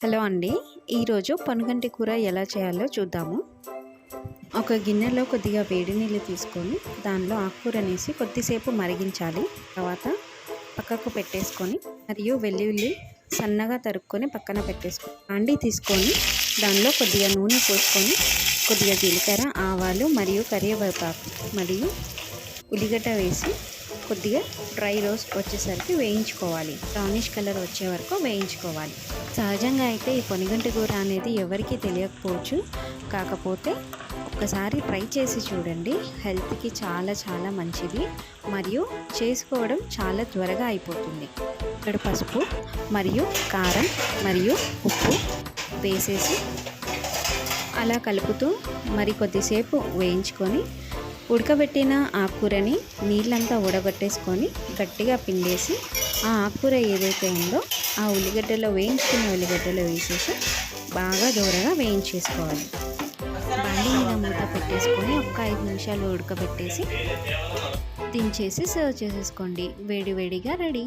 Hello అండి, ఈరోజు పొనుగంటి కూర ఎలా చేయాలో చూద్దాము. ఒక గిన్నెలో కొద్దిగా వేడి నీళ్ళు తీసుకొని దానిలో ఆకుకూరనేసి కొద్దిసేపు మరిగించాలి. తర్వాత పక్కకు పెట్టేసుకొని మరియు వెల్లుల్లి సన్నగా తరుక్కొని పక్కన పెట్టేసుకొని అండి తీసుకొని దానిలో కొద్దిగా నూనె పోసుకొని కొద్దిగా జీలకర్ర, ఆవాలు మరియు కరివేపాకు మరియు ఉల్లిగడ్డ వేసి కొద్దిగా డ్రై రోస్ట్ వచ్చేసరికి వేయించుకోవాలి. బ్రౌనిష్ కలర్ వచ్చే వరకు వేయించుకోవాలి. సహజంగా అయితే ఈ పొనిగంటి కూర అనేది ఎవరికీ తెలియకపోవచ్చు, కాకపోతే ఒక్కసారి ట్రై చేసి చూడండి. హెల్త్కి చాలా చాలా మంచిది మరియు చేసుకోవడం చాలా త్వరగా అయిపోతుంది. ఇక్కడ పసుపు మరియు కారం మరియు ఉప్పు వేసేసి అలా కలుపుతూ మరి కొద్దిసేపు వేయించుకొని ఉడకబెట్టిన ఆకుకూరని నీళ్ళంతా ఉడగొట్టేసుకొని గట్టిగా పిండేసి ఆ ఆకుకూర ఏదైతే ఉందో ఆ ఉల్లిగడ్డలో వేయించుకున్న ఉల్లిగడ్డలో వేసేసి బాగా దూరగా వేయించేసుకోవాలి. బండి మీద మూత పెట్టేసుకొని ఒక 5 నిమిషాలు ఉడకబెట్టేసి దించేసి సర్వ్ చేసేసుకోండి. వేడివేడిగా రెడీ.